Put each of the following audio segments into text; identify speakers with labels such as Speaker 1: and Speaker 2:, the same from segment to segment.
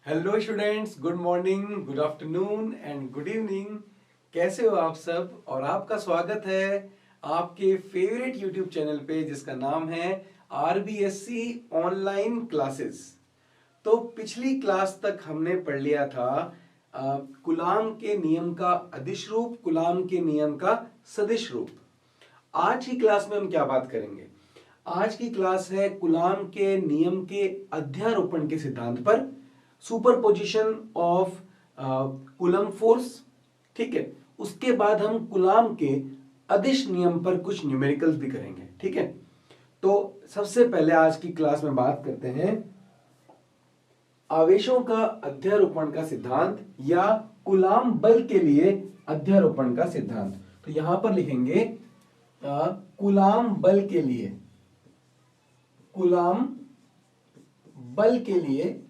Speaker 1: Hello students, good morning, good afternoon and good evening. कैसे हो आप सब? और आपका स्वागत है आपके फेवरेट यूट्यूब चैनल पे जिसका नाम है आरबीएससी ऑनलाइन क्लासेस। तो पिछली क्लास तक हमने पढ़ लिया था कुलाम के नियम का अदिश रूप, कुलाम के नियम का सदिश रूप। आज की क्लास में हम क्या बात करेंगे? आज की क्लास है कुलाम के नियम के अध्यारोपण के सिद्धांत पर, सुपरपोजिशन ऑफ कुलम फोर्स। ठीक है, उसके बाद हम कुलाम के अदिश नियम पर कुछ न्यूमेरिकल्स भी करेंगे। ठीक है, तो सबसे पहले आज की क्लास में बात करते हैं आवेशों का अध्यारोपण का सिद्धांत या कुलाम बल के लिए अध्यारोपण का सिद्धांत। तो यहां पर लिखेंगे कुलाम बल के लिए, कुलाम बल के लिए,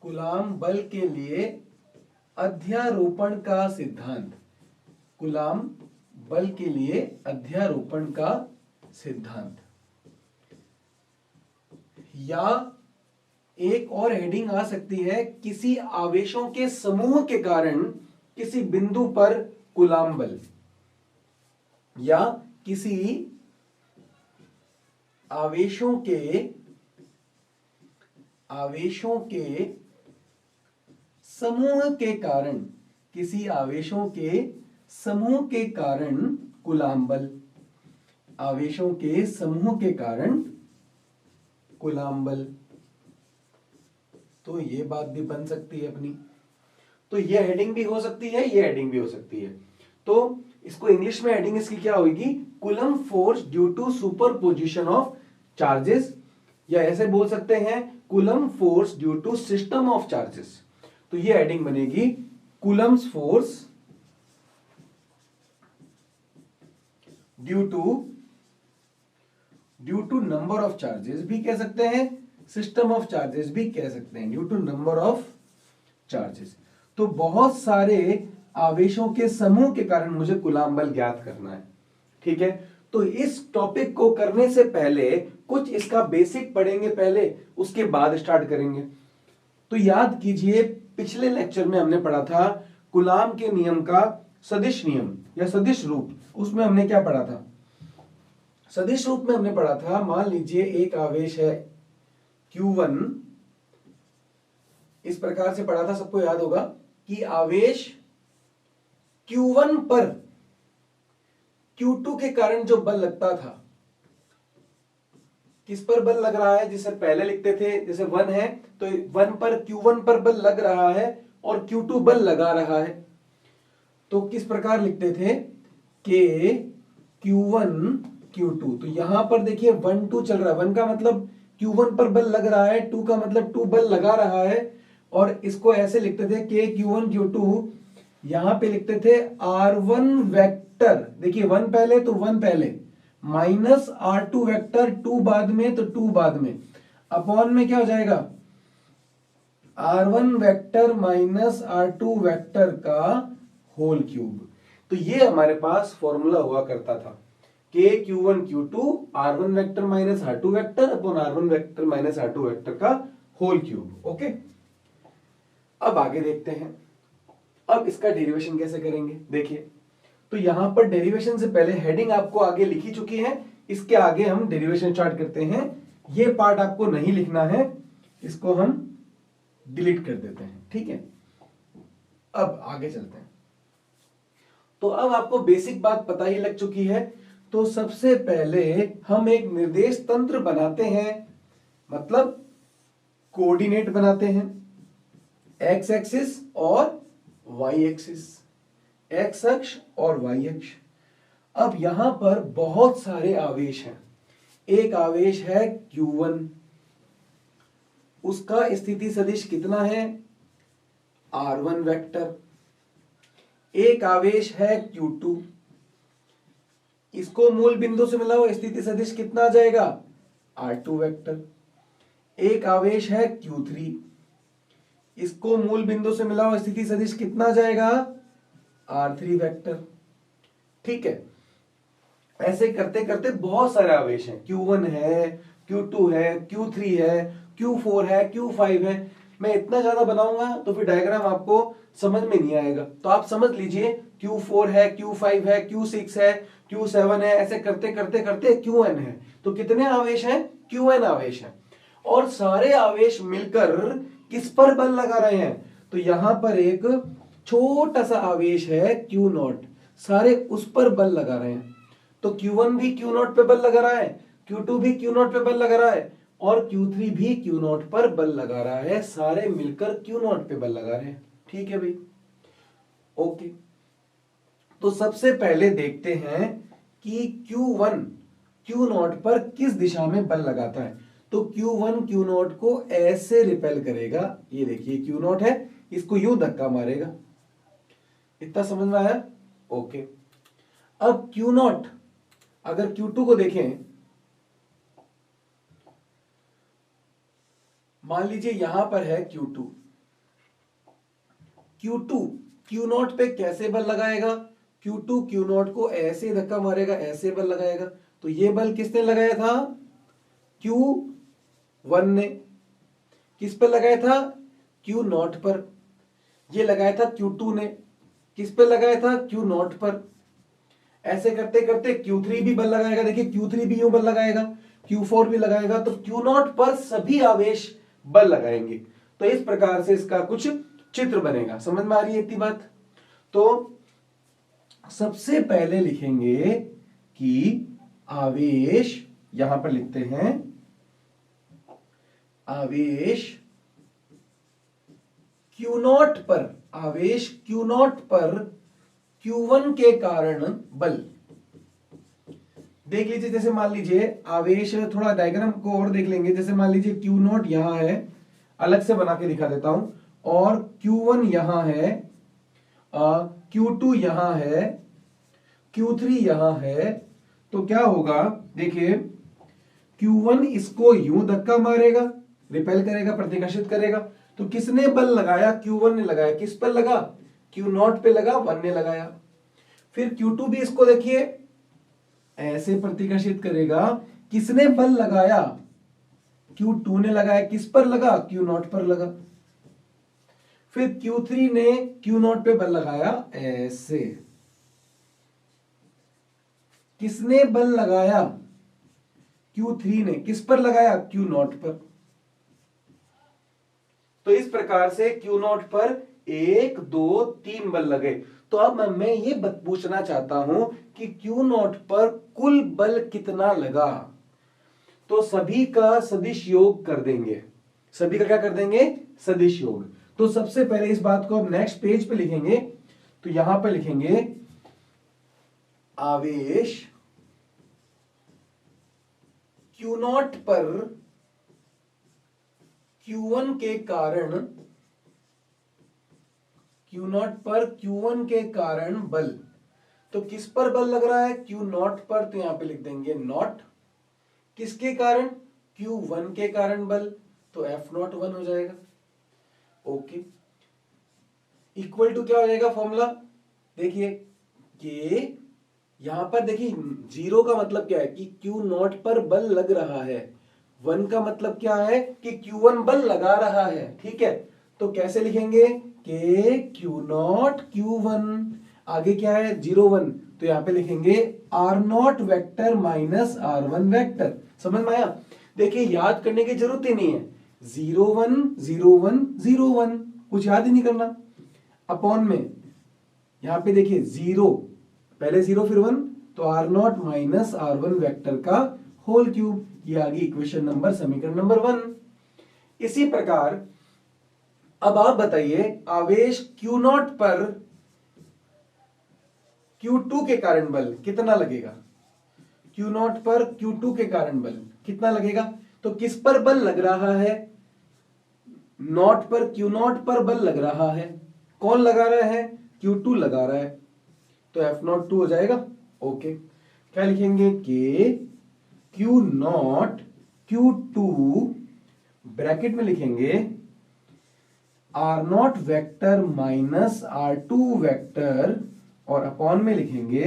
Speaker 1: कुलाम बल के लिए अध्यारोपण का सिद्धांत, कुलाम बल के लिए अध्यारोपण का सिद्धांत। या एक और हेडिंग आ सकती है किसी आवेशों के समूह के कारण किसी बिंदु पर कुलाम बल, या किसी आवेशों के समूह के कारण, किसी आवेशों के समूह के कारण कुलाम बल, आवेशों के समूह के कारण कुलाम बल। तो ये बात भी बन सकती है अपनी। तो ये हेडिंग भी हो सकती है, ये हेडिंग भी हो सकती है। तो इसको इंग्लिश में हेडिंग इसकी क्या होगी? Coulomb force due to superposition of charges, या ऐसे बोल सकते हैं Coulomb force due to system of charges. तो ये हेडिंग बनेगी Coulomb's force due to number of charges भी कह सकते हैं, सिस्टम ऑफ चार्जेस भी कह सकते हैं, due to number of charges. तो बहुत सारे आवेशों के समूह के कारण मुझे कुलाम बल ज्ञात करना है। ठीक है, तो इस टॉपिक को करने से पहले कुछ इसका बेसिक पढ़ेंगे पहले, उसके बाद स्टार्ट करेंगे। तो याद कीजिए, पिछले लेक्चर में हमने पढ़ा था कुलाम के नियम का सदिश नियम या सदिश रूप। उसमें हमने क्या पढ़ा था? सदिश रूप में हमने पढ़ा था, मान लीजिए एक आवेश है Q1, इस प्रकार से पढ़ा था, सबको याद होगा कि आवेश Q1 पर Q2 के कारण जो बल लगता था, किस पर बल लग रहा है? जिसे पहले लिखते थे, जैसे 1 है तो 1 पर Q1 पर बल लग रहा है और Q2 बल लगा रहा है। तो किस प्रकार लिखते थे? K Q1 Q2। तो यहां पर देखिए 1 2 चल रहा है, 1 का मतलब Q1 पर बल लग रहा है, 2 का मतलब 2 बल लगा रहा है। और इसको ऐसे लिखते थे K Q1 Q2, यहां पे लिखते थे R1 वेक्टर, देखिए 1 पहले तो 1 पहले, माइनस R2 वेक्टर, 2 बाद में तो 2 बाद में, अपॉन में क्या हो जाएगा? R1 vector minus R2 vector का होल क्यूब। तो ये हमारे पास फॉर्मूला हुआ करता था, K Q1 Q2 R1 vector minus R2 vector upon R1 vector minus R2 vector का होल क्यूब। ओके, अब आगे देखते हैं, अब इसका डेरिवेशन कैसे करेंगे। देखिए, तो यहां पर डेरिवेशन से पहले हेडिंग आपको आगे लिखी चुकी है, इसके आगे हम डेरिवेशन स्टार्ट करते हैं। ये पार्ट आपको नहीं लिखना है, इसको हम डिलीट कर देते हैं। ठीक है, अब आगे चलते हैं। तो अब आपको बेसिक बात पता ही लग चुकी है। तो सबसे पहले हम एक निर्देश तंत्र बनाते हैं, मतलब कोऑर्डिनेट बनाते हैं, एक्स एक्सिस और वाई एक्सिस, एक्स अक्ष और वाई अक्ष। अब यहां पर बहुत सारे आवेश हैं। एक आवेश है Q1, उसका स्थिति सदिश कितना है? R1 vector. एक आवेश है Q2, इसको मूल बिंदु से मिलाओ, स्थिति सदिश कितना आ जाएगा? R2 vector. एक आवेश है Q3, इसको मूल बिंदु से मिलाओ, स्थिति सदिश कितना आ जाएगा? R3 vector. ठीक है, ऐसे करते करते बहुत सारे आवेश हैं, Q1 है, Q2 है, Q3 है, Q4 है, Q5 है। मैं इतना ज्यादा बनाऊंगा तो फिर डायग्राम आपको समझ में नहीं आएगा। तो आप समझ लीजिए Q4 है, Q5 है, Q6 है, Q7 है, ऐसे करते करते करते Qn है। तो कितने आवेश हैं? Qn आवेश हैं। और सारे आवेश मिलकर किस पर बल लगा रहे हैं? तो यहां पर एक छोटा सा आवेश है Q0, सारे उस पर बल लगा रहे हैं। तो Q1 भी Q0 पे बल लगा रहा है, Q2 भी Q0 पे बल लगा रहा है और Q3 भी Q0 पर बल लगा रहा है। सारे मिलकर Q0 पे बल लगा रहे हैं। ठीक है भाई, ओके। तो सबसे पहले देखते हैं कि Q1 Q0 पर किस दिशा में बल लगाता है। तो Q1 Q0 को ऐसे रिपेल करेगा, ये देखिए Q0 है, इसको यूं धक्का मारेगा। इतना समझ में आया? ओके। अब Q0 अगर Q2 को देखें, मान लीजिए यहां पर है Q2 Q0 पे कैसे बल लगाएगा? Q2 Q0 को ऐसे धक्का मारेगा, ऐसे बल लगाएगा। तो ये बल किसने लगाया था? Q1 ने। किस पर लगाया था? Q0 पर। ये लगाया था Q2 ने। किस पे लगाया था? Q0 पर। ऐसे करते करते Q3 भी बल लगाएगा। देखिए Q3 भी यूं बल लगाएगा, Q4 भी लगाएगा। तो Q0 पर सभी आवेश बल लगाएंगे। तो इस प्रकार से इसका कुछ चित्र बनेगा। समझ में आ रही है इतनी बात? तो सबसे पहले लिखेंगे कि आवेश, यहां पर लिखते हैं आवेश Q0 पर, आवेश Q0 पर Q1 के कारण बल। देख लीजिए, जैसे मान लीजिए आवेश, थोड़ा डायग्राम को और देख लेंगे। जैसे मान लीजिए Q0 यहां है, अलग से बना के दिखा देता हूं, और Q1 यहां है, Q2 यहां है, Q3 यहां है। तो क्या होगा? देखिए Q1 इसको यूं धक्का मारेगा, रिपेल करेगा, प्रतिकर्षित करेगा। तो किसने बल लगाया? Q1 ने लगाया। किस पर लगा? Q0 पे लगा, 1 ने लगाया। फिर Q2 भी इसको देखिए ऐसे प्रतिकर्षित करेगा। किसने बल लगाया? Q2 ने लगाया। किस पर लगा? Q0 पर लगा। फिर Q3 ने Q0 पे बल लगाया, ऐसे। किसने बल लगाया? Q3 ने। किस पर लगाया? Q0 पर। तो इस प्रकार से Q0 पर 1 2 3 बल लगे। तो अब मैं ये पूछना चाहता हूं कि Q0 पर कुल बल कितना लगा। तो सभी का सदिश योग कर देंगे। सभी का क्या कर देंगे? सदिश योग। तो सबसे पहले इस बात को अब नेक्स्ट पेज पे लिखेंगे। तो यहां पर लिखेंगे आवेश Q0 पर Q1 के कारण, Q0 पर Q1 के कारण बल। तो किस पर बल लग रहा है? Q0 पर। तो यहां पे लिख देंगे नॉट। किसके कारण? Q1 के कारण बल। तो F0 1 हो जाएगा। ओके, इक्वल टू क्या हो जाएगा फॉर्मूला? देखिए कि यहां पर देखिए 0 का मतलब क्या है कि Q0 पर बल लग रहा है। 1 का मतलब क्या है कि Q1 बल लगा रहा है। ठीक है, तो कैसे लिखेंगे कि Q0 Q1, आगे क्या है? 0 1। तो यहां पे लिखेंगे R0 vector minus R1 vector. समझ में आया? देखिए याद करने की जरूरत ही नहीं है। 0 1 0 1 0 1, कुछ याद ही नहीं करना। अपॉन में यहां पे देखिए 0, पहले 0 फिर 1, तो R0 माइनस R1 वेक्टर का होल क्यूब। ये आ गई इक्वेशन नंबर, समीकरण नंबर 1। इसी प्रकार अब आप बताइए आवेश Q0 पर Q2 के कारण बल कितना लगेगा? Q0 पर Q2 के कारण बल कितना लगेगा? तो किस पर बल लग रहा है? नॉट पर, Q0 पर बल लग रहा है। कौन लगा रहा है? Q2 लगा रहा है। तो F0 2 हो जाएगा। ओके, क्या लिखेंगे कि Q0 Q2 ब्रैकेट में लिखेंगे R0 vector minus R2 vector, और अपॉन में लिखेंगे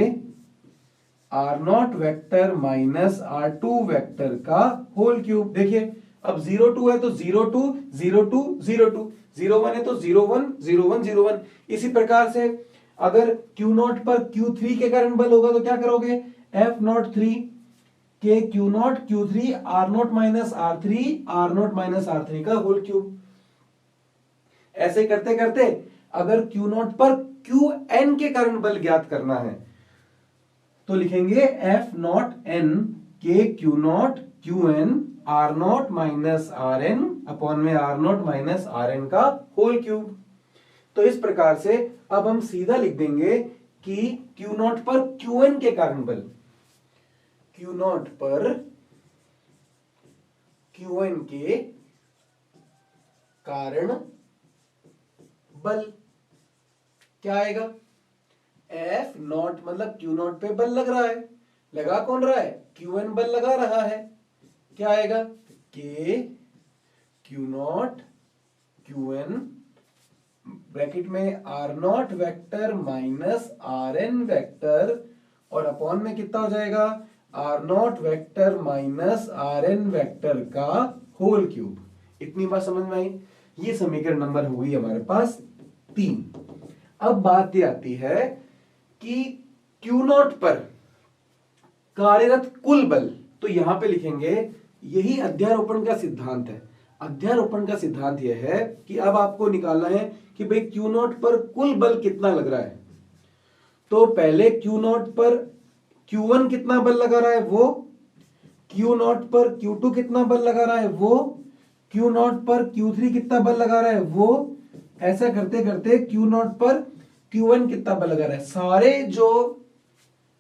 Speaker 1: R0 vector minus R2 vector का होल क्यूब। देखिए अब 0 2 है तो 0 2 0 2 0 2, 0 1 है तो 0 1 0 1 0 1। इसी प्रकार से अगर Q0 पर Q3 के कारण बल होगा तो क्या करोगे, F03 के Q0 Q3 R0 minus R3 R0 minus R3 का होल क्यूब। ऐसे करते करते अगर Q0 पर Qn के कारण बल ज्ञात करना है तो लिखेंगे F0n के Q0 Qn R0 minus Rn upon में R0 माइनस Rn का होल क्यूब। तो इस प्रकार से अब हम सीधा लिख देंगे कि Q0 पर Qn के कारण बल, Q0 पर Qn के कारण बल क्या आएगा, F0 मतलब Q0 पे बल लग रहा है, लगा कौन रहा है, Qn बल लगा रहा है, क्या आएगा K Q0 Qn ब्रैकेट में R0 vector minus Rn vector और अपॉन में कितना हो जाएगा R0 vector minus Rn vector का होल क्यूब। इतनी बात समझ में आई। ये समीकरण नंबर हुई हमारे पास 3। अब बात ये आती है कि Q0 पर कार्यरत कुल बल, तो यहां पे लिखेंगे यही अध्यारोपण का सिद्धांत है। अध्यारोपण का सिद्धांत यह है कि अब आपको निकालना है कि भाई Q0 पर कुल बल कितना लग रहा है। तो पहले Q0 पर Q1 कितना बल लगा रहा है वो, Q0 पर Q2 कितना बल लगा रहा है वो, Q0 पर Q3 कितना बल लगा रहा है वो, ऐसा करते करते Q0 पर Q1 कितना बल लगा रहा है। सारे जो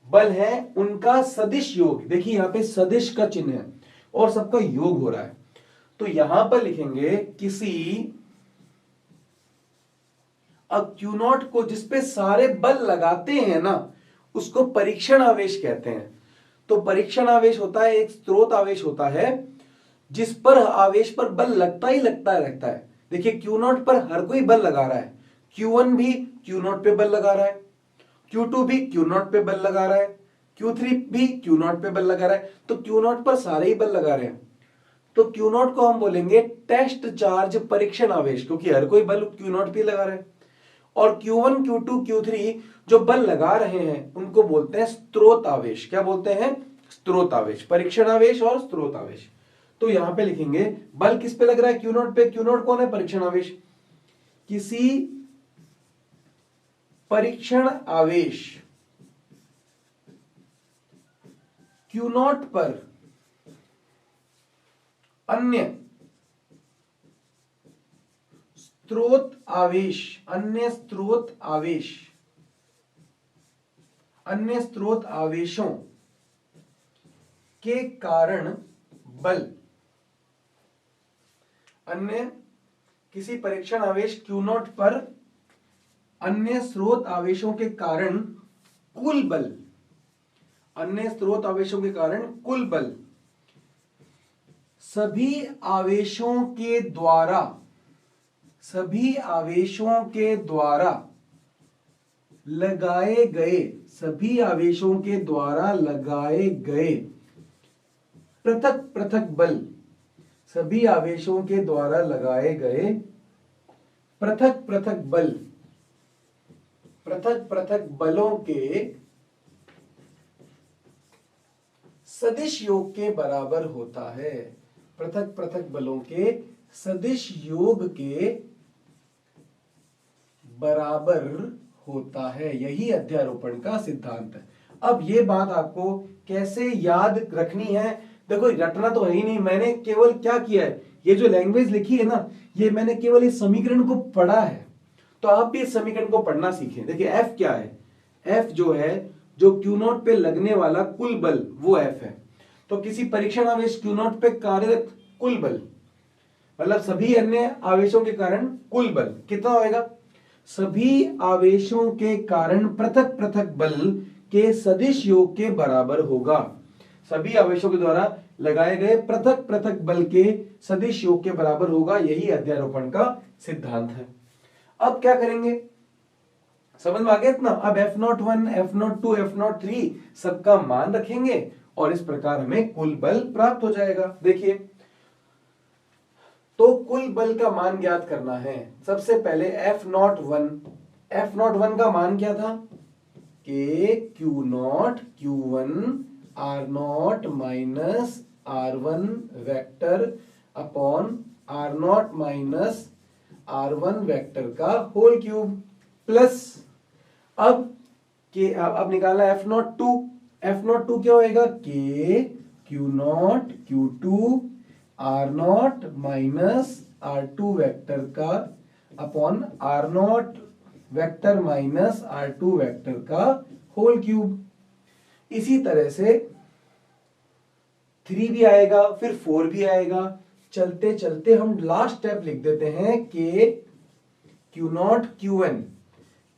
Speaker 1: बल है उनका सदिश योग, देखिए यहां पे सदिश का चिन्ह है और सबका योग हो रहा है। तो यहां पर लिखेंगे किसी अब Q0 को जिसपे सारे बल लगाते हैं ना उसको परीक्षण आवेश कहते हैं। तो परीक्षण आवेश होता है एक स्रोत आवेश होता है जिस पर आवेश पर बल लगता ही लगता रहता है। देखिए Q0 पर हर कोई बल लगा रहा है, Q1 भी Q0 पे बल लगा रहा है, Q2 भी Q0 पे बल लगा रहा है, Q3 भी Q0 पे बल लगा रहा है। तो Q0 पर सारे ही बल लगा रहे हैं तो Q0 को हम बोलेंगे टेस्ट चार्ज परीक्षण आवेश, क्योंकि हर कोई बल Q0 पे लगा रहा है। और Q1 Q2 Q3 जो बल लगा रहे हैं उनको बोलते हैं स्रोत आवेश। क्या बोलते हैं, स्रोत आवेश, परीक्षण आवेश और स्रोत आवेश। तो यहां पे लिखेंगे बल किस पे लग रहा है, Q0 पे। Q0 कौन है, परीक्षण आवेश। किसी परीक्षण आवेश Q0 पर अन्य स्रोत आवेश, अन्य स्रोत आवेशों के कारण बल, अन्य किसी परीक्षण आवेश Q0 पर अन्य स्रोत आवेशों के कारण कुल बल, अन्य स्रोत आवेशों के कारण कुल बल सभी आवेशों के द्वारा लगाए गए, सभी आवेशों के द्वारा लगाए गए पृथक पृथक बल, सभी आवेशों के द्वारा लगाए गए पृथक पृथक बलों के सदिश योग के बराबर होता है। पृथक पृथक बलों के सदिश योग के बराबर होता है, यही अध्यारोपण का सिद्धांत है। अब ये बात आपको कैसे याद रखनी है, देखो रटना तो है ही नहीं, मैंने केवल क्या किया है, ये जो लैंग्वेज लिखी है ना, ये मैंने केवल इस समीकरण को पढ़ा है। तो आप भी इस समीकरण को पढ़ना सीखें। देखिए F क्या है, F जो है जो Q0 पे लगने वाला कुल बल वो F है। तो किसी परीक्षण आवेश Q0 पे कार्यरत कुल बल मतलब सभी अन्य आवेशों के कारण कुल बल कितना होएगा, सभी आवेशों के कारण पृथक पृथक बल के सदिश योग के बराबर होगा। सभी आवेशों के द्वारा लगाए गए पृथक पृथक बल के सदिश योग के बराबर होगा, यही अध्यारोपण का सिद्धांत है। अब क्या करेंगे, समझ में आ गया इतना। अब F01 F02 F03 सबका मान रखेंगे और इस प्रकार हमें कुल बल प्राप्त हो जाएगा। देखिए तो कुल बल का मान ज्ञात करना है। सबसे पहले F01 का मान क्या था? K Q0 Q1 R0 minus R1 vector upon R0 minus R1 vector का होल क्यूब प्लस अब निकाला F02 क्या होएगा? K Q0 Q2 R0 minus R2 vector का upon R0 vector minus R2 vector का होल क्यूब। इसी तरह से 3 भी आएगा, फिर 4 भी आएगा। चलते चलते हम लास्ट स्टेप लिख देते हैं K Q0 Qn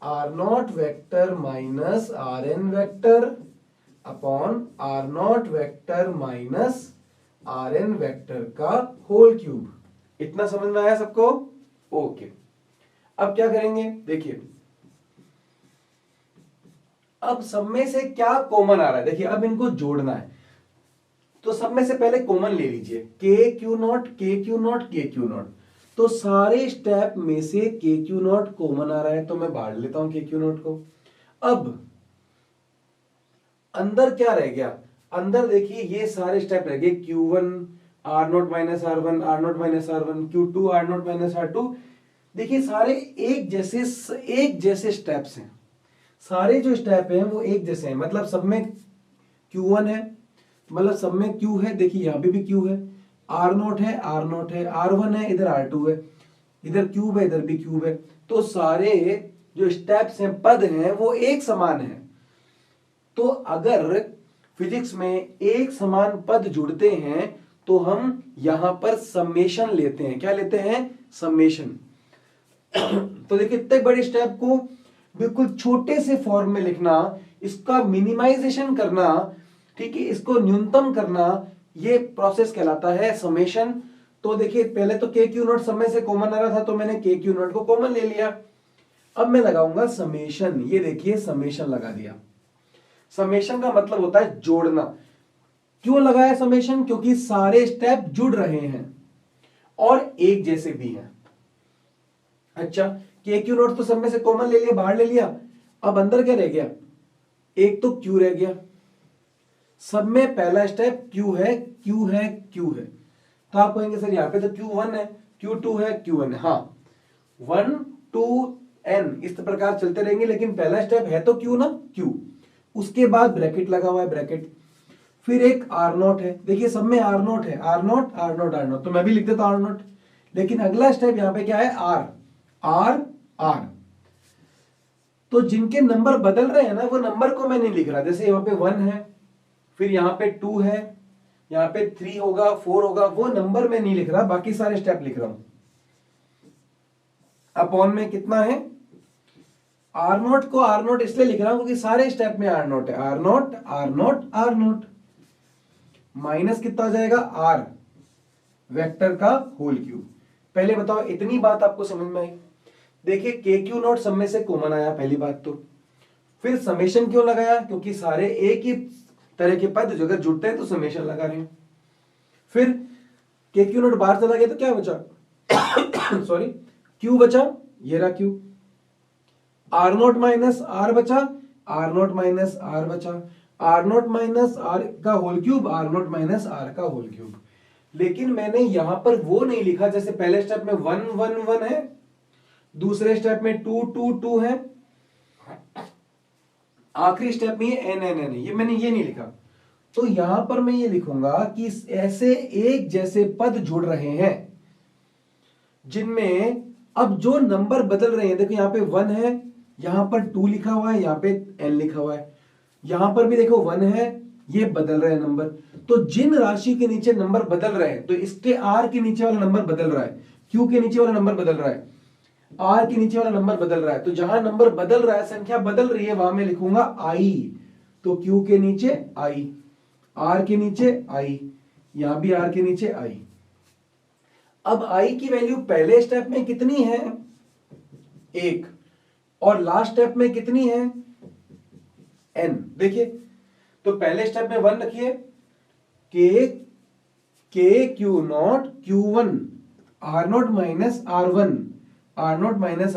Speaker 1: R0 vector minus Rn vector upon R0 vector minus Rn vector का होल क्यूब। इतना समझ में आया सबको? ओके। अब क्या करेंगे? देखिए, अब सब में से क्या कॉमन आ रहा है? देखिए, अब इनको जोड़ना है, तो सब में से पहले कॉमन ले लीजिए। K Q0 K Q0 K Q0। तो सारे स्टेप में से K Q0 कॉमन आ रहा है, तो मैं बाहर लेता हूं K Q0 को। अब अंदर क्या रह गया? अंदर देखिए ये सारे स्टेप रह गए। Q1 R0 minus R1 R0 minus R1 Q2 R0 minus R2। देखिए सारे एक जैसे स्टेप्स हैं। सारे जो स्टेप हैं वो एक जैसे हैं, मतलब सब में Q1 है, मतलब सब में Q है। देखिए यहां पे भी Q है, R0 है, R0 है, R1 है, इधर R2 है, इधर क्यूब है, इधर भी क्यूब है। तो सारे जो स्टेप्स हैं, पद हैं, वो एक समान है। तो अगर फिजिक्स में एक समान पद जुड़ते हैं तो हम यहां पर समेशन लेते हैं। क्या लेते हैं? समेशन। तो देखिए इतने बड़े स्टेप को बिल्कुल छोटे से फॉर्म में लिखना, इसका मिनिमाइजेशन करना, ठीक है, इसको न्यूनतम करना, ये प्रोसेस कहलाता है समेशन। तो देखिए पहले तो K Q0 सब में से कॉमन आ रहा था, तो मैंने K Q0 को कॉमन ले लिया। अब मैं लगाऊंगा समेशन। ये देखिए समेशन लगा दिया। समेशन का मतलब होता है जोड़ना। क्यों लगाया समेशन? क्योंकि सारे स्टेप जुड़ रहे हैं और एक जैसे भी हैं। अच्छा, K Q0 तो सब में से कॉमन ले लिया, बाहर ले लिया। अब अंदर क्या रह गया? एक तो Q रह गया। सब में पहला स्टेप Q है, Q है, Q है। तो आप कहेंगे सर यहां पे तो Q1 है, Q2 है, Q1 है। हाँ, 1 2 N इस प्रकार चलते रहेंगे, लेकिन पहला स्टेप है तो Q ना, Q। उसके बाद ब्रैकेट लगा हुआ है, ब्रैकेट। फिर एक R0 है। देखिए सब में R0 है, R0 R0 R0, तो मैं भी लिख देता हूं R0। लेकिन अगला स्टेप यहां पे क्या है? R R R। तो जिनके नंबर बदल रहे हैं ना, वो नंबर को मैं नहीं लिख रहा। जैसे यहाँ पे 1 है, फिर यहाँ पे 2 है, यहाँ पे 3 होगा, 4 होगा, वो नंबर में नहीं लिख रहा, बाकी सारे स्टेप लिख रहा हूं। अपॉन में कितना है? R0 को R0 इसलिए लिख रहा हूं क्योंकि सारे स्टेप में R0 है। R0 R0 R0 माइनस कितना हो जाएगा? R वेक्टर का होल क्यूब। पहले बताओ इतनी बात आपको समझ में आई? देखिए K Q0 सब में से कॉमन आया, पहली बात तो। फिर समेशन क्यों लगाया? क्योंकि सारे एक ही तरह के पद जो अगर जुड़ते हैं तो समेशन लगा रहे हैं। फिर K Q0 बाहर चला गया तो क्या बचा? सॉरी, Q बचा, ये रहा Q। R0 माइनस R बचा, R0 माइनस R बचा, R0 माइनस R का whole cube, R0 minus R का होल क्यूब। लेकिन मैंने यहां पर वो नहीं लिखा, जैसे पहले स्टेप में 1 1 1 है, दूसरे स्टेप में 2 2 2 है, आखिरी स्टेप में n n n है। ये मैंने ये नहीं लिखा। तो यहां पर मैं ये लिखूंगा कि ऐसे एक जैसे पद जुड़ रहे हैं जिनमें अब जो नंबर बदल रहे हैं। देखो यहां पे 1 है, यहां पर 2 लिखा हुआ है, यहां पे n लिखा हुआ है, यहां पर भी देखो 1 है, ये बदल रहे हैं नंबर। तो जिन राशि के नीचे नंबर बदल रहे हैं, तो इसके R के नीचे वाला नंबर बदल रहा है, Q के नीचे वाला नंबर बदल रहा है, R के नीचे वाला नंबर बदल रहा है। तो जहां नंबर बदल रहा है, संख्या बदल रही है, वहां मैं लिखूंगा I। तो Q के नीचे I, R के नीचे I, यहां भी R के नीचे I। अब I की वैल्यू पहले स्टेप में कितनी है? 1। और लास्ट स्टेप में कितनी है? n। देखिए तो पहले स्टेप में 1 रखिए, K Q0 Q1 R0 minus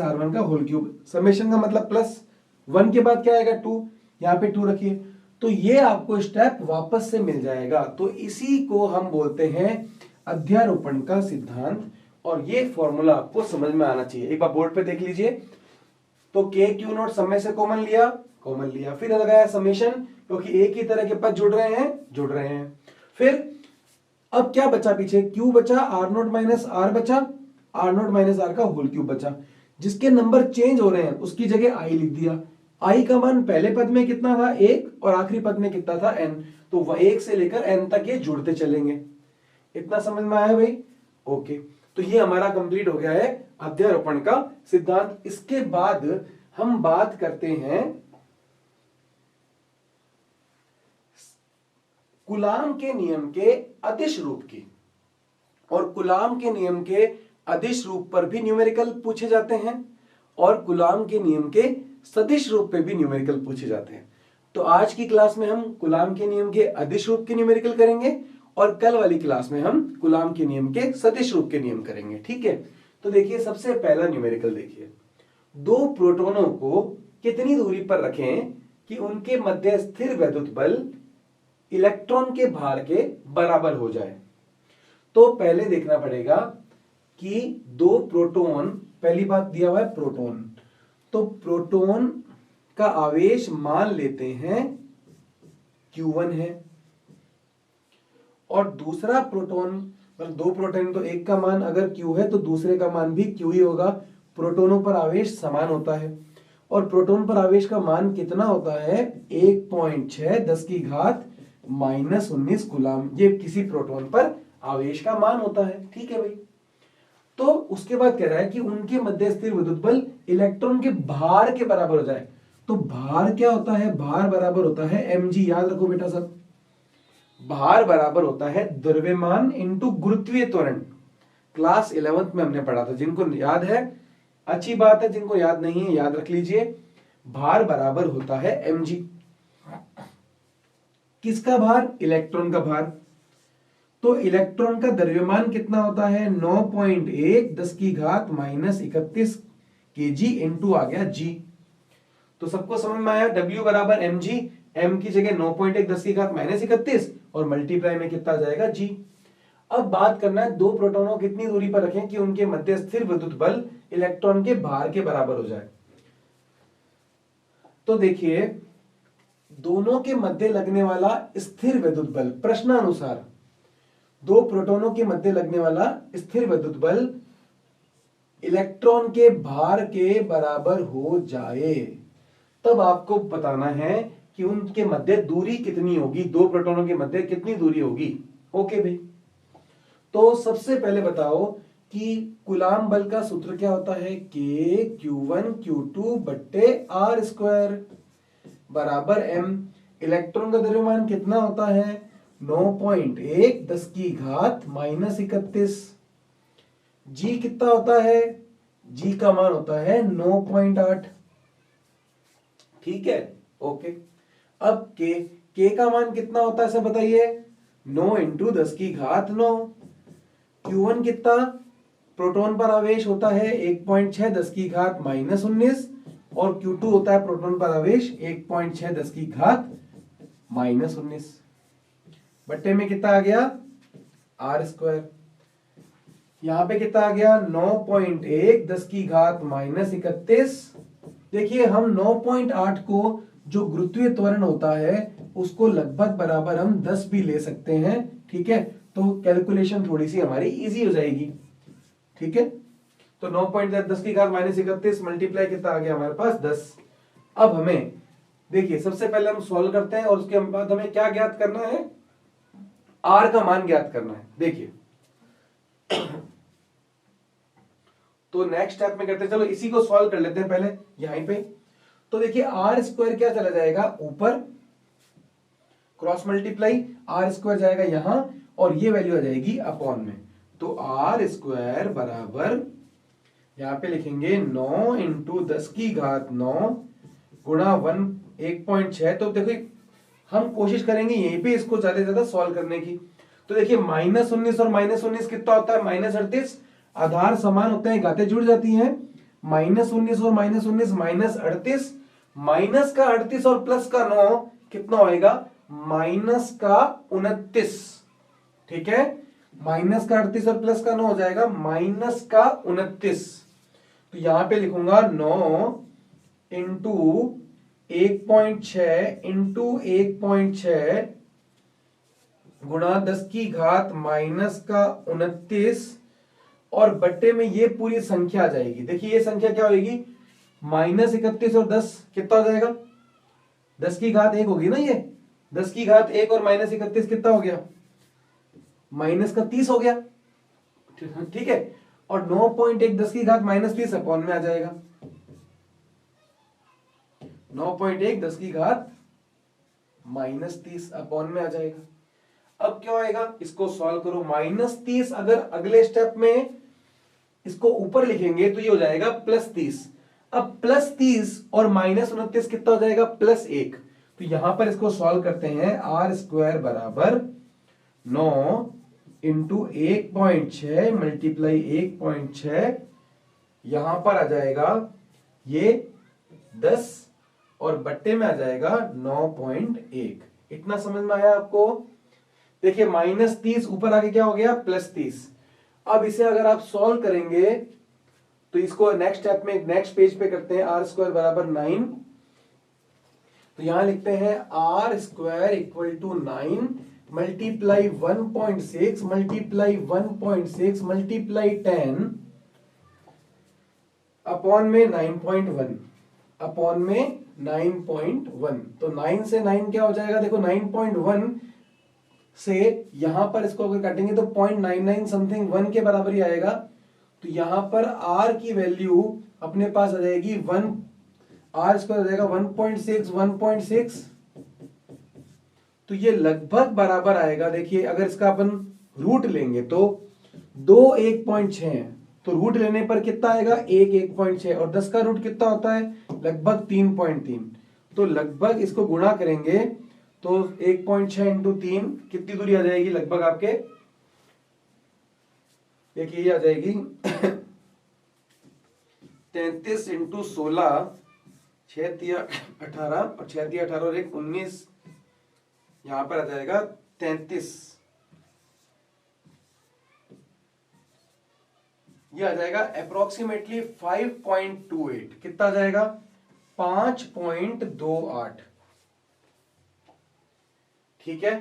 Speaker 1: R1 का होल क्यूब। समेशन का मतलब प्लस 1 के बाद क्या आएगा 2, यहाँ पे 2 रखिए, तो ये आपको स्टेप वापस से मिल जाएगा। तो इसी को हम बोलते हैं अध्यारोपण का सिद्धांत, और ये फॉर्मूला आपको समझ में आना चाहिए। एक बार बोर्ड पे देख लीजिए। तो के क्यू नॉट सब में से कॉमन लिया, फिर लगाया समेशन, क्योंकि एक ही तरह के पद जुड़ रहे हैं। फिर अब क्या बचा पीछे, क्यू बचा, R0 माइनस R बचा, R0 माइनस R का होल क्यूब बचा। जिसके नंबर चेंज हो रहे हैं उसकी जगह I लिख दिया। I का मान पहले पद में कितना था 1, और आखिरी पद में कितना था n, तो 1 से लेकर n तक ये जुड़ते चलेंगे। इतना समझ में आया भाई? ओके, तो ये हमारा कंप्लीट हो गया है अध्यारोपण का सिद्धांत। इसके बाद हम बात करते हैं कूलाम के नियम के अदिश रूप की, और कूलाम के नियम के अदिश रूप पर भी न्यूमेरिकल पूछे जाते हैं, और कूलाम के नियम के सदिश रूप पे भी न्यूमेरिकल पूछे जाते हैं। तो आज की क्लास में हम कूलाम के नियम के अदिश रूप के न्यूमेरिकल करेंगे, और कल वाली क्लास में हम कूलाम के नियम के सदिश रूप के नियम करेंगे। ठीक है, तो देखिए सबसे पहला न्यूमेरिकल देखिए, दो प्रोटोनों को कितनी दूरी पर रखें कि उनके मध्य स्थिर वैद्युत बल इलेक्ट्रॉन के भार के बराबर हो जाए। तो पहले देखना पड़ेगा कि दो प्रोटॉन, पहली बात दिया हुआ है प्रोटॉन, तो प्रोटॉन का आवेश मान लेते हैं Q1 है, और दूसरा प्रोटॉन, मतलब दो प्रोटॉन तो एक का मान अगर Q है तो दूसरे का मान भी Q ही होगा। प्रोटोनों पर आवेश समान होता है, और प्रोटॉन पर आवेश का मान कितना होता है 1.6 10 की घात -19 कूलाम। ये किसी प्रोटॉन पर आवेश का मान होता है। ठीक है भाई, तो उसके बाद कह रहा है कि उनके मध्य स्थिर विद्युत बल इलेक्ट्रॉन के भार के बराबर हो जाए। तो भार क्या होता है, भार बराबर होता है mg। याद रखो बेटा सब, भार बराबर होता है द्रव्यमान इंटू गुरुत्वीय त्वरण। क्लास 11th में हमने पढ़ा था, जिनको याद है अच्छी बात है, जिनको याद नहीं है याद रख लीजिए। भार बराबर होता है mg। किसका भार, इलेक्ट्रॉन का भार। तो इलेक्ट्रॉन का द्रव्यमान कितना होता है 9.1 10 की घात -31 kg इंटू आ गया g। तो सबको समझ में आया, W बराबर mg, m की जगह 9.1 10 की घात -31 और मल्टीप्लाई में कितना जाएगा g। अब बात करना है दो प्रोटोनों कितनी दूरी पर रखें कि उनके मध्य स्थिर विद्युत बल इलेक्ट्रॉन के भार के बराबर हो जाए। तो देखिए दोनों के मध्य लगने वाला स्थिर विद्युत बल, प्रश्नानुसार दो प्रोटोनों के मध्य लगने वाला स्थिर विद्युत बल इलेक्ट्रॉन के भार के बराबर हो जाए, तब आपको बताना है कि उनके मध्य दूरी कितनी होगी, दो प्रोटोनों के मध्य कितनी दूरी होगी। ओके भाई, तो सबसे पहले बताओ कि कूलाम बल का सूत्र क्या होता है, K Q1 Q2 बट्टे R स्क्वायर बराबर m। इलेक्ट्रॉन का द्रव्यमान कितना होता है 9.1 10 की घात -31। G कितना होता है, G का मान होता है 9.8। ठीक है, ओके। अब K का मान कितना होता है सब बताइए, 9 इंटू 10 की घात 9। Q1 कितना, प्रोटॉन पर आवेश होता है 1.6 10 की घात -19, और Q2 होता है प्रोटॉन पर आवेश 1.6 10 की घात -19। बट्टे में कितना आ गया R स्क्वायर, यहां पे कितना आ गया 9.1 10 की घात -31। देखिए हम 9.8 को जो गुरुत्वीय त्वरण होता है उसको लगभग बराबर हम 10 भी ले सकते हैं। ठीक है, तो कैलकुलेशन थोड़ी सी हमारी इजी हो जाएगी। ठीक है, तो 9.10 की घात -31 मल्टीप्लाई कितना आ गया हमारे पास 10। अब हमें देखिए सबसे पहले हम सॉल्व करते हैं, और उसके बाद हमें क्या ज्ञात करना है, R का मान ज्ञात करना है। देखिए तो नेक्स्ट स्टेप में करते हैं, चलो इसी को सॉल्व कर लेते हैं पहले यहीं पे। तो देखिए R स्क्वायर क्या चला जाएगा ऊपर, क्रॉस मल्टीप्लाई, R स्क्वायर जाएगा यहां, और ये वैल्यू आ जाएगी अपॉन में। तो R स्क्वायर बराबर यहां पे लिखेंगे 9 इंटू 10 की घात 9 गुणा 1.6। तो देखिए हम कोशिश करेंगे यहीं पे इसको ज्यादा से ज्यादा सॉल्व करने की। तो देखिए -19 और -19 कितना होता है -38, आधार समान होते हैं, घातें जुड़ जाती हैं। -19 और -19 -38, माइनस का 38 और प्लस का 9 कितना होएगा? -29। ठीक है, माइनस का 38 और प्लस का 9 हो जाएगा -29। तो यहां पे लिखूंगा 9 इंटू 1.6 इंटू 1.6 गुणा 10 की घात -29 और बट्टे में ये पूरी संख्या आ जाएगी। देखिए ये संख्या क्या होगी? -31 और 10 कितना हो जाएगा? 10 की घात 1 होगी ना, ये 10 की घात 1 और -31 कितना हो गया? -30 हो गया। ठीक है, और 9.1 10 की घात -30 अपॉन में आ जाएगा। 9.1 10 की घात -30 अपॉन में आ जाएगा। अब क्या होएगा? इसको सॉल्व करो। -30 अगर अगले स्टेप में इसको ऊपर लिखेंगे तो ये हो जाएगा +30। अब +30 और -29 कितना हो जाएगा? +1। तो यहां पर इसको सॉल्व करते हैं। r² बराबर 9 इंटू 1.6 मल्टीप्लाई 1.6, यहां पर आ जाएगा ये 10 और बट्टे में आ जाएगा 9.1। इतना समझ में आया आपको? देखिए -30 ऊपर आके क्या हो गया? +30। अब इसे अगर आप सॉल्व करेंगे तो इसको नेक्स्ट स्टेप में नेक्स्ट पेज पे करते हैं। r² बराबर 9, तो यहां लिखते हैं r² equal to 9 multiply 1.6 multiply 1.6 multiply 10 upon में 9.1 अपॉन में 9.1। तो 9 से 9 क्या हो जाएगा? देखो 9.1 से यहां पर इसको अगर काटेंगे तो 0.99 समथिंग 1 के बराबर ही आएगा। तो यहां पर r की वैल्यू अपने पास आ जाएगी 1, r² आ जाएगा 1.6 तो ये लगभग बराबर आएगा। देखिए अगर इसका अपन रूट लेंगे तो 2 1.6 है, तो रूट लेने पर कितना आएगा? 1 1.6 और 10 का रूट कितना होता है? लगभग 3.3। तो लगभग इसको गुणा करेंगे तो 1.6 इंटू 3 कितनी दूरी आ जाएगी? लगभग आपके देखिए ये आ जाएगी 33 इंटू 16, 6 तिया 18 और 6 तिया 18 और 1 19, यहां पर आ जाएगा 33। ये आ जाएगा अप्रोक्सीमेटली 5.28। कितना आ जाएगा? 5.28। ठीक है,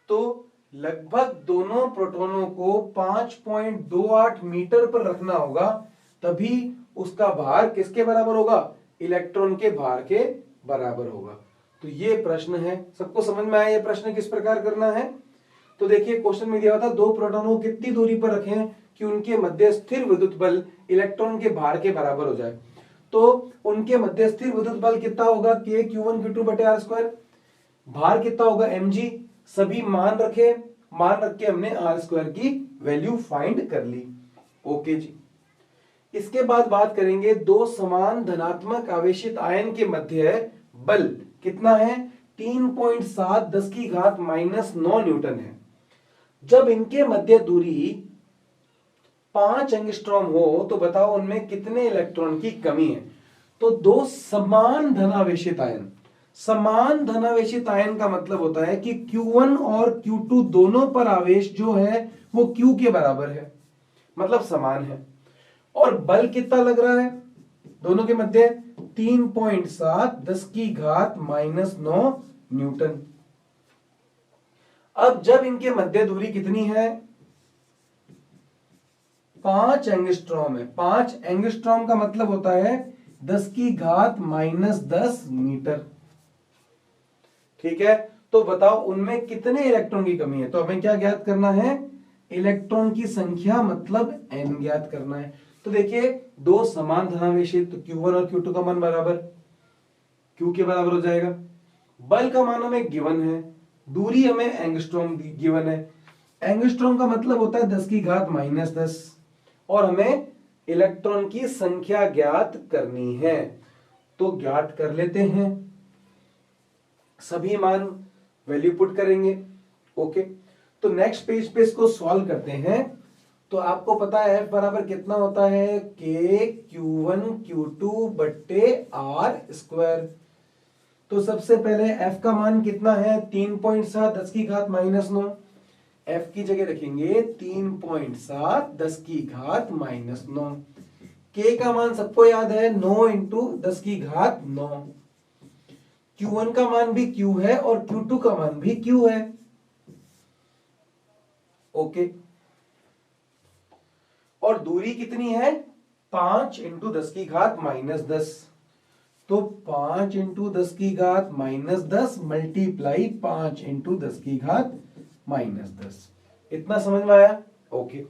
Speaker 1: तो लगभग दोनों प्रोटॉनों को 5.28 मीटर पर रखना होगा, तभी उसका भार किसके बराबर होगा? इलेक्ट्रॉन के भार के बराबर होगा। तो ये प्रश्न है। सबको समझ में आया ये प्रश्न किस प्रकार करना है? तो देखिए क्वेश्चन में दिया हुआ था दो प्रोटॉनों को कितनी दूरी पर रखें कि उनके मध्य स्थिर विद्युत बल इलेक्ट्रॉन के भार के बराबर हो जाए। तो उनके मध्य स्थिर विद्युत बल कितना होगा? Q1 Q2 बटे r²। भार कितना होगा? mg। सभी मान रखे, मान रख के हमने r² की वैल्यू फाइंड कर ली। ओके जी। इसके बाद बात करेंगे दो समान धनात्मक आवेशित आयन के मध्य बल कितना है? 3.7 10 की घात -9 न्यूटन है। जब इनके मध्य दूरी 5 एंगस्ट्रॉम हो तो बताओ उनमें कितने इलेक्ट्रॉन की कमी है? तो दो समान धनावेशित आयन, समान धनावेशित आयन का मतलब होता है कि Q1 और Q2 दोनों पर आवेश जो है वो Q के बराबर है, मतलब समान है। और बल कितना लग रहा है दोनों के मध्य? 3.7 10 की घात -9 न्यूटन। अब जब इनके मध्य दूरी कितनी है? 5 एंगस्ट्रॉम है। 5 एंगस्ट्रॉम का मतलब होता है 10 की घात -10 मीटर। ठीक है, तो बताओ उनमें कितने इलेक्ट्रॉन की कमी है? तो हमें क्या ज्ञात करना है? इलेक्ट्रॉन की संख्या, मतलब n ज्ञात करना है। तो देखिए दो समान धनावेशित, तो Q1 और Q2 का मान बराबर Q के बराबर हो जाएगा। बल का मान हमें गिवन है, दूरी हमें एंगस्ट्रॉम गिवन है। एंगस्ट्रॉम का मतलब होता है 10 की घात -10 और हमें इलेक्ट्रॉन की संख्या ज्ञात करनी है। तो ज्ञात कर लेते हैं, सभी मान वैल्यू पुट करेंगे। ओके, तो नेक्स्ट पेज पे इसको सॉल्व करते हैं। तो आपको पता है F बराबर कितना होता है, के Q1 Q2 बट्टे आर स्क्वायर। तो सबसे पहले F का मान कितना है, 3.7 10 की घात -9। F की जगह रखेंगे 3.7 10 की घात -9। K का मान सबको याद है 9 इंटू 10 की घात 9। Q1 का मान भी Q है और Q2 का मान भी Q है। ओके, और दूरी कितनी है, 5 इंटू 10 की घात -10। तो 5 इंटू 10 की घात -10 मल्टीप्लाई 5 इंटू 10 की घात -10। इतना समझ में आया? ओके।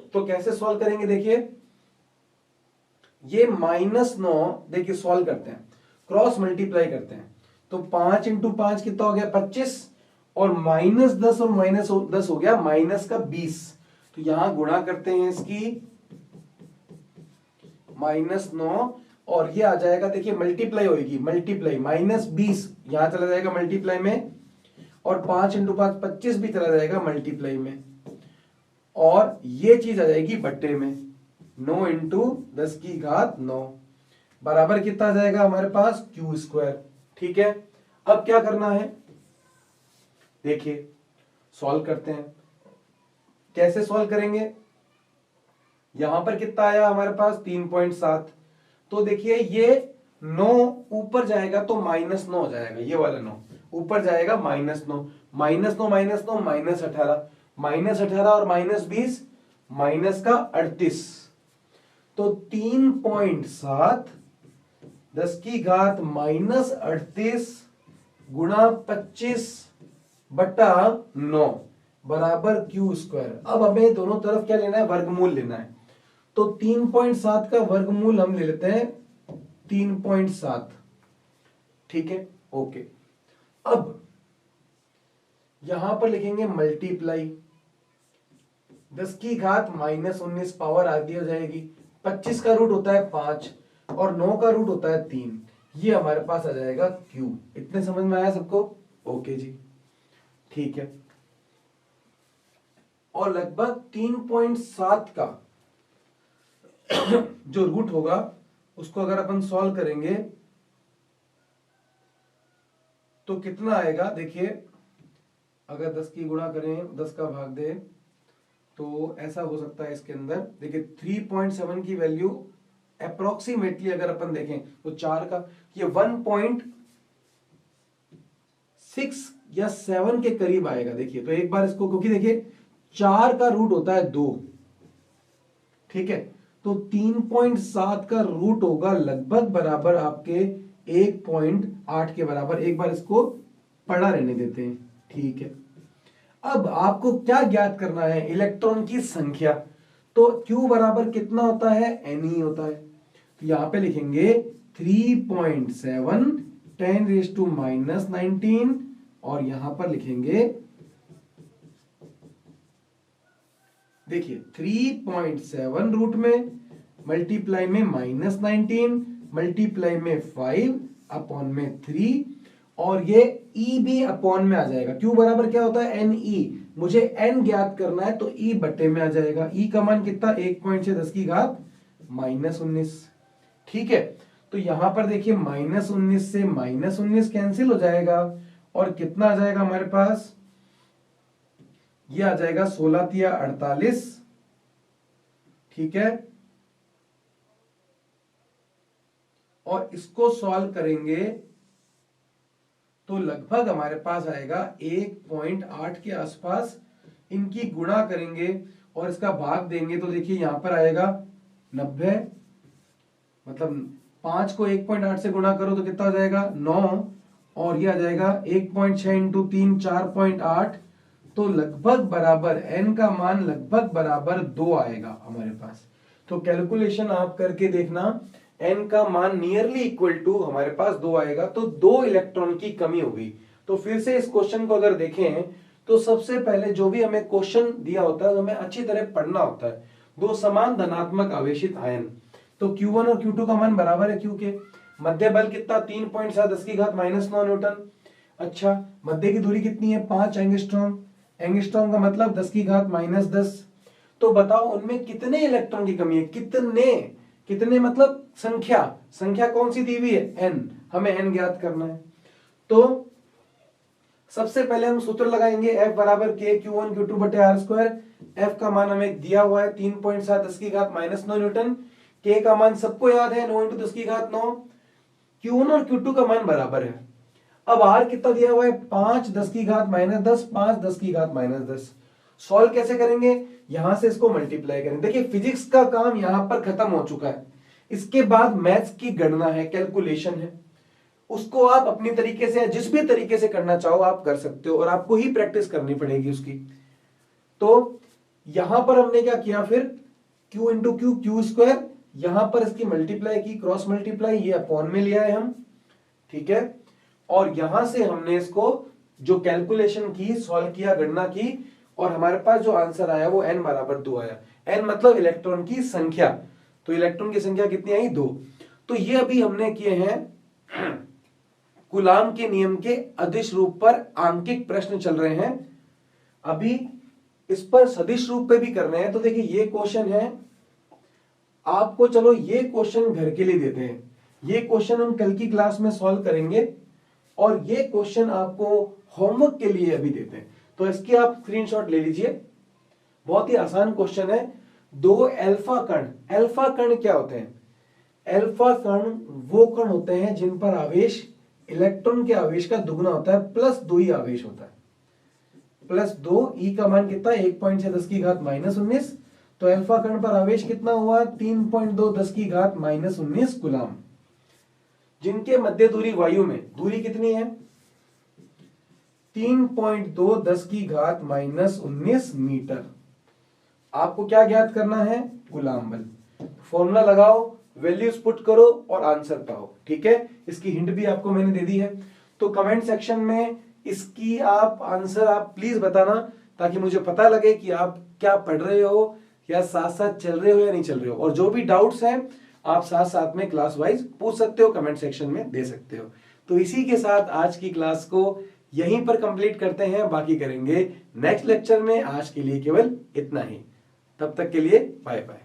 Speaker 1: तो कैसे सॉल्व करेंगे, देखिए ये -9, देखिए सॉल्व करते हैं, क्रॉस मल्टीप्लाई करते हैं। तो 5 इंटू 5 कितना हो गया, 25, और -10 और -10 हो गया -20। तो यहां गुणा करते हैं इसकी, -9, और ये आ जाएगा, देखिए मल्टीप्लाई होगी, मल्टीप्लाई -20 यहां चला जाएगा मल्टीप्लाई में, और 5 इंटू 5 25 भी चला जाएगा मल्टीप्लाई में, और ये चीज आ जाएगी बट्टे में, 9 इंटू 10 की घात 9 बराबर कितना आ जाएगा हमारे पास, क्यू स्क्वायर। ठीक है, अब क्या करना है, देखिए सॉल्व करते हैं। कैसे सॉल्व करेंगे, यहां पर कितना आया हमारे पास, 3.7। तो देखिए ये 9 ऊपर जाएगा तो -9 हो जाएगा, ये वाला 9 ऊपर जाएगा -9, -9 -9 -18, -18 और -20 माइनस का 38। तो 3.7 10 की घात -38 गुणा 25 बटा 9 बराबर क्यू स्क्वायर। अब हमें दोनों तरफ क्या लेना है, वर्गमूल लेना है। तो 3.7 का वर्गमूल हम ले लेते हैं 3.7। ठीक है, ओके। अब यहां पर लिखेंगे मल्टीप्लाई, 10 की घात -19 पावर आधी हो जाएगी, 25 का रूट होता है 5 और 9 का रूट होता है 3, ये हमारे पास आ जाएगा क्यू। इतने समझ में आया सबको? ओके जी, ठीक है। और लगभग 3.7 का जो रूट होगा उसको अगर अपन सॉल्व करेंगे तो कितना आएगा, देखिए अगर 10 की गुणा करें 10 का भाग दे तो ऐसा हो सकता है इसके अंदर, देखिए 3.7 की वैल्यू अप्रोक्सीमेटली अगर अपन देखें तो 4 का ये 1.6 या 7 के करीब आएगा। देखिए तो एक बार इसको, क्योंकि देखिए 4 का रूट होता है 2, ठीक है, तो 3.7 का रूट होगा लगभग बराबर आपके 1.8 के बराबर। एक बार इसको पढ़ा रहने देते हैं, ठीक है। अब आपको क्या ज्ञात करना है, इलेक्ट्रॉन की संख्या। तो Q बराबर कितना होता है, Ne होता है। तो यहां पे लिखेंगे 3.7 10⁻⁻19 और यहां पर लिखेंगे, देखिए 3.7 रूट में मल्टीप्लाई में -19 मल्टीप्लाई में 5 अपॉन में 3, और ये E भी अपॉन में आ जाएगा। Q बराबर क्या होता है, Ne। मुझे N ज्ञात करना है तो E बटे में आ जाएगा। E का मान कितना, 1.6 10 की घात -19। ठीक है, तो यहां पर देखिए -19 से -19 कैंसिल हो जाएगा और कितना आ जाएगा हमारे पास, ये आ जाएगा 16 तिया 48। ठीक है, और इसको सॉल्व करेंगे तो लगभग हमारे पास आएगा 1.8 के आसपास। इनकी गुणा करेंगे और इसका भाग देंगे तो देखिए यहां पर आएगा 90, मतलब 5 को 1.8 से गुणा करो तो कितना हो जाएगा 9, और ये आ जाएगा 1.6 इंटू 3 4.8, तो लगभग बराबर n का मान लगभग बराबर 2 आएगा हमारे पास। तो कैलकुलेशन आप करके देखना, n का मान नियरली इक्वल टू हमारे पास 2 आएगा। तो 2 इलेक्ट्रॉन की कमी होगी। तो फिर से इस क्वेश्चन को अगर देखें तो सबसे पहले जो भी हमें क्वेश्चन दिया होता है हमें अच्छी तरह पढ़ना होता है। 2 समान धनात्मक आवेशित आयन, तो Q1 और Q2 का मान बराबर है Q के। मध्य बल कितना, 3.7 10 की घात -9 न्यूटन। अच्छा, मध्य की दूरी कितनी है, 5 एंगस्ट्रॉम। एंगस्ट्रॉम का मतलब 10 की घात -10। तो बताओ उनमें कितने इलेक्ट्रॉन की कमी है, कितने मतलब संख्या कौन सी दी हुई है, n, हमें n ज्ञात करना है। तो सबसे पहले हम सूत्र लगाएंगे F बराबर K Q1 Q2 बटे R स्क्वायर। F का मान हमें दिया हुआ है 3.7 10 की घात -9 न्यूटन। K का मान सबको याद है 9 × 10 की घात 9। Q1 और Q2 का मान बराबर है। अब R कितना दिया हुआ है 5 10 की घात -10, 5 10 की घात -10। सॉल्व कैसे करेंगे, यहां से इसको मल्टीप्लाई करेंगे। देखिए फिजिक्स का काम यहां पर खत्म हो चुका है, इसके बाद मैथ्स की गणना है, कैलकुलेशन है। उसको आप अपनी तरीके से जिस भी तरीके से करना चाहो आप कर सकते हो, और आपको ही प्रैक्टिस करनी पड़ेगी उसकी। तो यहां पर हमने क्या किया फिर, Q इंटू क्यू स्क्वायर, यहां पर इसकी मल्टीप्लाई की, क्रॉस मल्टीप्लाई, ये अपॉन में लिया है हम, ठीक है। और यहां से हमने इसको जो कैलकुलेशन की, सॉल्व किया, गणना की, और हमारे पास जो आंसर आया वो n बराबर 2 आया। n मतलब इलेक्ट्रॉन की संख्या, तो इलेक्ट्रॉन की संख्या कितनी आई, 2। तो ये अभी हमने किए हैं कूलाम के नियम के अदिश रूप पर आंकिक प्रश्न चल रहे हैं। अभी इस पर सदिश रूप पे भी करने हैं। तो देखिए ये क्वेश्चन है आपको, चलो ये क्वेश्चन घर के लिए देते हैं, ये क्वेश्चन हम कल की क्लास में सॉल्व करेंगे, और ये क्वेश्चन आपको होमवर्क के लिए अभी देते हैं। तो इसकी आप स्क्रीनशॉट ले लीजिए, बहुत ही आसान क्वेश्चन है। 2 अल्फा कण क्या होते हैं, अल्फा कण वो कण होते हैं जिन पर आवेश इलेक्ट्रॉन के आवेश का दुगना होता है, +2 ही आवेश होता है, +2। ई का मान कितना, 1.6 10 की घात -19। तो अल्फा कण पर आवेश कितना हुआ, 3.2 10 की घात -19 कूलाम। जिनके मध्य दूरी वायु में, दूरी कितनी है, 3.2 10 की घात -19 मीटर। आपको क्या ज्ञात करना है, कूलाम बल। फॉर्मूला लगाओ, वैल्यूज पुट करो और आंसर पाओ, ठीक है। इसकी हिंट भी आपको मैंने दे दी है। तो कमेंट सेक्शन में इसकी आप आंसर आप प्लीज बताना, ताकि मुझे पता लगे कि आप क्या पढ़ रहे हो, या साथ साथ चल रहे हो या नहीं चल रहे हो। और जो भी डाउट्स हैं आप साथ साथ में क्लास वाइज पूछ सकते हो, कमेंट सेक्शन में दे सकते हो। तो इसी के साथ आज की क्लास को यहीं पर कंप्लीट करते हैं, बाकी करेंगे नेक्स्ट लेक्चर में। आज के लिए केवल इतना ही, तब तक के लिए बाय बाय।